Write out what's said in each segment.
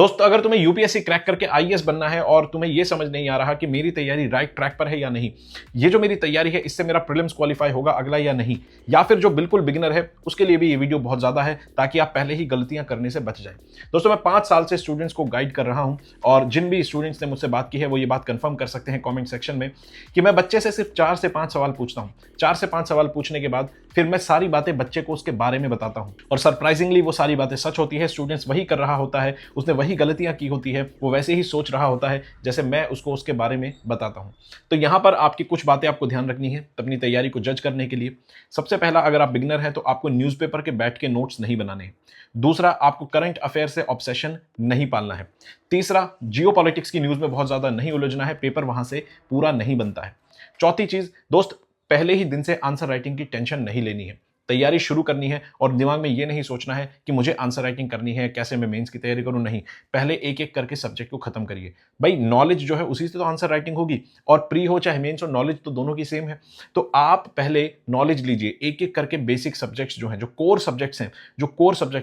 दोस्तों, अगर तुम्हें यूपीएससी क्रैक करके आईएएस बनना है और तुम्हें यह समझ नहीं आ रहा कि मेरी तैयारी राइट ट्रैक पर है या नहीं, ये जो मेरी तैयारी है इससे मेरा प्रीलिम्स क्वालिफाई होगा अगला या नहीं, या फिर जो बिल्कुल बिगिनर है उसके लिए भी ये वीडियो बहुत ज्यादा है ताकि आप पहले ही गलतियां करने से बच जाए। दोस्तों, मैं 5 साल से स्टूडेंट्स को गाइड कर रहा हूं और जिन भी स्टूडेंट्स ने मुझसे बात की है वो ये बात कंफर्म कर सकते हैं कॉमेंट सेक्शन में कि मैं बच्चे से सिर्फ 4 से 5 सवाल पूछता हूं। 4 से 5 सवाल पूछने के बाद फिर मैं सारी बातें बच्चे को उसके बारे में बताता हूं और सरप्राइजिंगली वो सारी बातें सच होती है। स्टूडेंट्स वही कर रहा होता है, उसने वही गलतियां की होती है, वो वैसे ही सोच रहा होता है जैसे मैं उसको उसके बारे में बताता हूं। तो यहां पर आपकी कुछ बातें आपको ध्यान रखनी है अपनी तैयारी को जज करने के लिए। सबसे पहला, अगर आप बिगिनर हैं तो आपको न्यूज़पेपर के बैठ के नोट्स नहीं बनाने हैं। दूसरा, आपको करंट अफेयर से ऑब्सेशन नहीं पालना है। तीसरा, जियोपॉलिटिक्स की न्यूज में बहुत ज्यादा नहीं उलझना है, पेपर वहां से पूरा नहीं बनता है। चौथी चीज दोस्त, पहले ही दिन से आंसर राइटिंग की टेंशन नहीं लेनी है। तैयारी शुरू करनी है और दिमाग में ये नहीं सोचना है कि मुझे आंसर राइटिंग करनी है, कैसे मैं मेंस की तैयारी करूं। नहीं, पहले एक एक करके सब्जेक्ट को खत्म करिए। भाई, नॉलेज जो है उसी से तो आंसर राइटिंग होगी, और प्री हो चाहे मेंस हो, नॉलेज तो दोनों की सेम है। तो आप पहले नॉलेज लीजिए, एक एक करके बेसिक सब्जेक्ट्स जो हैं, जो कोर सब्जेक्ट्स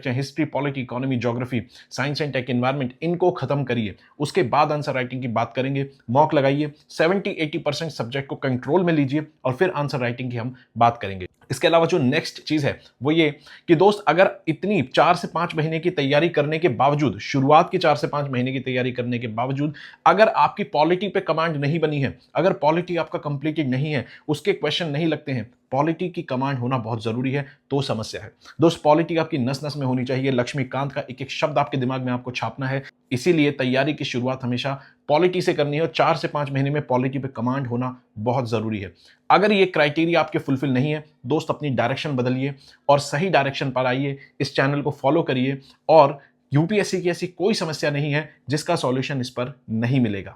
हैं, history, polity, economy, geography, science and tech, environment, इनको खत्म करिए। उसके बाद आंसर राइटिंग की बात करेंगे। मॉक लगाइए, 70-80% सब्जेक्ट को कंट्रोल में लीजिए और फिर आंसर राइटिंग की हम बात करेंगे। इसके अलावा जो नेक्स्ट चीज है वो ये कि दोस्त, अगर इतनी 4 से 5 महीने की तैयारी करने के बावजूद, शुरुआत की 4 से 5 महीने की तैयारी करने के बावजूद अगर आपकी पॉलिटी पे कमांड नहीं बनी है, अगर पॉलिटी आपका कंप्लीटेड नहीं है, उसके क्वेश्चन नहीं लगते हैं, पॉलिटी की कमांड होना बहुत जरूरी है, तो समस्या है। दोस्त, पॉलिटी आपकी नस नस में होनी चाहिए। लक्ष्मीकांत का एक एक शब्द आपके दिमाग में आपको छापना है। इसीलिए तैयारी की शुरुआत हमेशा पॉलिटी से करनी है और 4 से 5 महीने में पॉलिटी पे कमांड होना बहुत जरूरी है। अगर ये क्राइटेरिया आपके फुलफिल नहीं है दोस्त, अपनी डायरेक्शन बदलिए और सही डायरेक्शन पर आइए। इस चैनल को फॉलो करिए और यूपीएससी की ऐसी कोई समस्या नहीं है जिसका सॉल्यूशन इस पर नहीं मिलेगा।